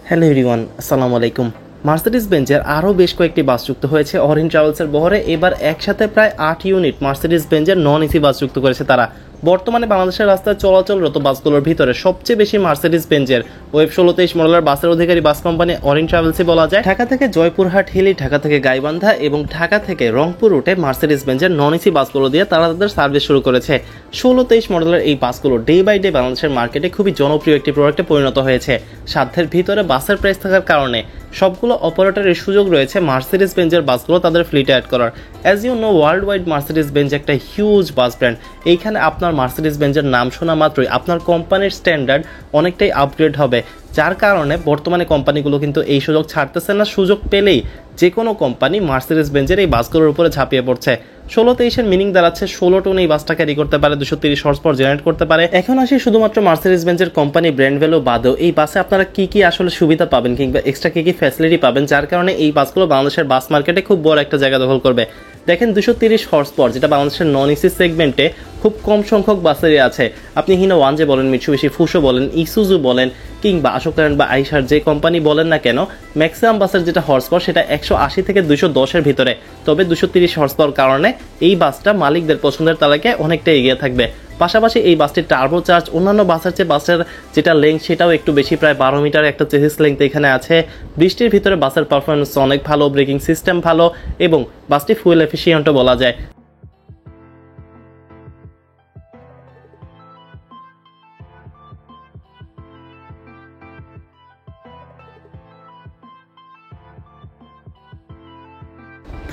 Hello everyone, আসসালামু আলাইকুম। Mercedes বেঞ্জের আরও বেশ কয়েকটি বাস যুক্ত হয়েছে অরিন ট্রাভেলসের বহরে। এবার একসাথে প্রায় 8 ইউনিট মার্সিডিজ বেঞ্জের নন এসি বাস যুক্ত করেছে তারা। বর্তমানে বাংলাদেশের রাস্তায় চলাচলরত বাসগুলোর ভিতরে সবচেয়ে বেশি মার্সিডিজ বেঞ্জের ওয়েব 1623 মডেলের বাসের অধিকারী বাস কোম্পানি অরিন ট্রাভেলসই বলা যায়। ঢাকা থেকে জয়পুরহাট হিলি, ঢাকা থেকে গাইবান্ধা এবং ঢাকা থেকে রংপুর রুটে মার্সিডিজ বেঞ্জের নন এসি বাসগুলো দিয়ে তারা তাদের সার্ভিস শুরু করেছে। 1623 মডেলের এই বাসগুলো ডে বাই ডে বাংলাদেশের মার্কেটে খুবই জনপ্রিয় একটি প্রোডাক্টে পরিণত হয়েছে। সাধ্যের ভিতরে বাসের প্রাইস থাকার কারণে সবগুলো অপারেটরের সুযোগ রয়েছে মার্সিডিজ বেঞ্জের বাসগুলো তাদের ফ্লিটে অ্যাড করার। As you know, world wide Mercedes Benz একটা হিউজ বাস ব্র্যান্ড। এইখানে আপনার মার্সিডিজ বেঞ্জের নাম শোনা মাত্রই আপনার কোম্পানির স্ট্যান্ডার্ড অনেকটাই আপগ্রেড হবে, যার কারণে বর্তমানে কোম্পানিগুলো কিন্তু এই সুযোগ ছাড়তেছে না। সুযোগ পেলেই যে কোনো কোম্পানি মার্সিডিজ বেঞ্জের এই বাসগুলোর উপরে ঝাঁপিয়ে পড়ছে। 1623-এর মিনিং দাঁড়াচ্ছে 16 টন এই বাসটা ক্যারি করতে পারে, 230 হর্স পাওয়ার জেনারেট করতে পারে। এখন আসি শুধুমাত্র মার্সিডিজ বেঞ্জের কোম্পানি ব্র্যান্ড ভ্যালু বাদেও এই বাসে আপনারা কি কি আসলে সুবিধা পাবেন কিংবা এক্সট্রা কি কি ফ্যাসিলিটি পাবেন, যার কারণে এই বাসগুলো বাংলাদেশের বাস মার্কেটে খুব বড় একটা জায়গা দখল করবে। দেখেন, 230 হর্স পাওয়ার যেটা বাংলাদেশের নন এসি সেগমেন্টে খুব কম সংখ্যক বাসেরই আছে। আপনি হিনো ওয়ানজে বলেন, মিৎসুবিশি ফুসো বলেন, ইসুজু বলেন কিংবা অশোক লেল্যান্ড বা আইশার যে কোম্পানি বলেন না কেন, ম্যাক্সিমাম বাসের যেটা হর্স পাওয়ার সেটা 180 থেকে 210-এর ভিতরে। তবে 230 হর্স পাওয়ার কারণে এই বাসটা মালিকদের পছন্দের তালিকায় অনেকটা এগিয়ে থাকবে। পাশাপাশি এই বাসটির টার্বো চার্জ অন্যান্য বাসের চেয়ে বাসের যেটা লেংথ সেটাও একটু বেশি, প্রায় 12 মিটার একটা চেসিস লেংথ এখানে আছে। বৃষ্টির ভিতরে বাসের পারফরমেন্স অনেক ভালো, ব্রেকিং সিস্টেম ভালো এবং বাসটি ফুয়েল এফিসিয়েন্টও বলা যায়।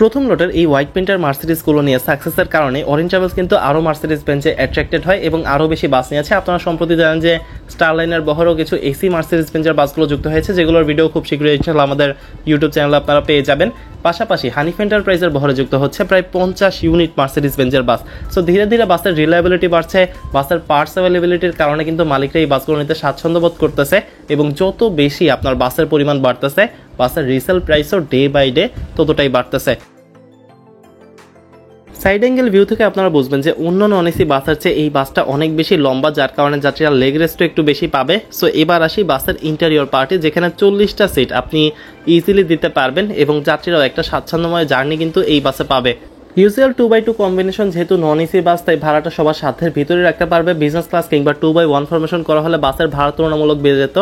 প্রথম লটের এই হোয়াইট পেন্টার মার্সিডিজগুলো নিয়ে সাকসেসের কারণে অরিন ট্রাভেলস কিন্তু আরও মার্সিডিজ বেঞ্চে অ্যাট্রাক্টেড হয় এবং আরও বেশি বাস নিয়েছে। আপনারা সম্প্রতি জানেন যে স্টারলাইনের বহরেও কিছু এসি মার্সিডিজ বেঞ্চের বাসগুলো যুক্ত হয়েছে, যেগুলোর ভিডিও খুব শীঘ্রই ইনশাআল্লাহ আমাদের ইউটিউব চ্যানেলে আপনারা পেয়ে যাবেন। পাশাপাশি হানিফ এন্টারপ্রাইজের বহরে যুক্ত হচ্ছে প্রায় 50 ইউনিট মার্সিডিজ বেঞ্চের বাস। সো ধীরে ধীরে বাসের রিলায়েবিলিটি বাড়ছে, বাসের পার্টস অ্যাভেলেবিলিটির কারণে কিন্তু মালিকরা এই বাসগুলো নিতে স্বাচ্ছন্দ্য বোধ করতেছে এবং যত বেশি আপনার বাসের পরিমাণ বাড়তেছে, বাসের রিসেল প্রাইসও ডে বাই ডে ততটাই বাড়তেছে। সাইড অ্যাঙ্গেল ভিউ থেকে আপনারা বুঝবেন যে অন্য নন এসি বাসের চেয়ে এই বাসটা অনেক বেশি লম্বা, যার কারণে যাত্রীরা লেগ রেস্টও একটু বেশি পাবে। সো এবার আসি বাসের ইন্টেরিয়র পার্টে, যেখানে 40টা সিট আপনি ইজিলি দিতে পারবেন এবং যাত্রীরাও একটা স্বাচ্ছন্দ্যময় জার্নি কিন্তু এই বাসে পাবে। ইউজুয়াল 2x2 কম্বিনেশন যেহেতু নন এসি বাস, তাই ভাড়াটা সবার সাধ্যের ভিতরে রাখতে পারবে। বিজনেস ক্লাস কিংবা 2x1 ফরমেশন করা হলে বাসের ভাড়া তুলনামূলক বেড়ে যেত।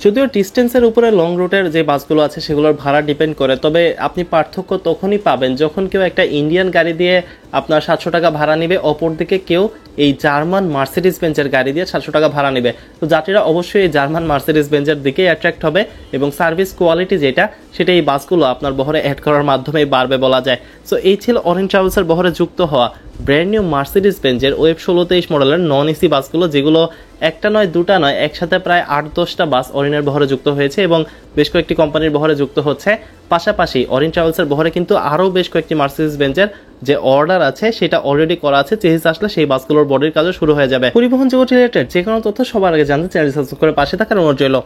যদিও ডিস্টেন্সের উপরে লং রুটের যে বাসগুলো আছে সেগুলোর ভাড়া ডিপেন্ড করে, তবে আপনি পার্থক্য তখনই পাবেন যখন কেউ একটা ইন্ডিয়ান গাড়ি দিয়ে আপনার 700 টাকা ভাড়া নেবে, অপরদিকে কেউ এই জার্মান মার্সিডিজ বেঞ্জের গাড়ি দিয়ে 700 টাকা ভাড়া নেবে। তো যাত্রীরা অবশ্যই এই জার্মান মার্সিডিজ বেঞ্জের দিকে অ্যাট্রাক্ট হবে এবং সার্ভিস কোয়ালিটি যেটা সেটা এই বাসগুলো আপনার বহরে অ্যাড করার মাধ্যমে বাড়বে বলা যায়। সো এই ছিল অরিন ট্রাভেলসের বহরে যুক্ত হওয়া ব্র্যান্ড নিউ মার্সিডিজ বেঞ্জের ওয়েব 1623 মডেলের নন এসি বাসগুলো, যেগুলো একটা নয় দুটা নয় একসাথে প্রায় 8-10টা বাস অরিনের বহরে যুক্ত হয়েছে এবং বেশ কয়েকটি কোম্পানির বহরে যুক্ত হচ্ছে। পাশাপাশি অরিন ট্রাভেলসের বহরে কিন্তু আরও বেশ কয়েকটি মার্সিডিজ বেঞ্জের যে অর্ডার আছে সেটা অলরেডি করা আছে। চেসিস আসলে সেই বাসগুলোর বডির কাজও শুরু হয়ে যাবে। পরিবহন জগৎ রিলেটেড যে কোনো তথ্য সবার আগে জানতে চ্যানেল সাবস্ক্রাইব করে পাশে থাকার অনুরোধ রইল।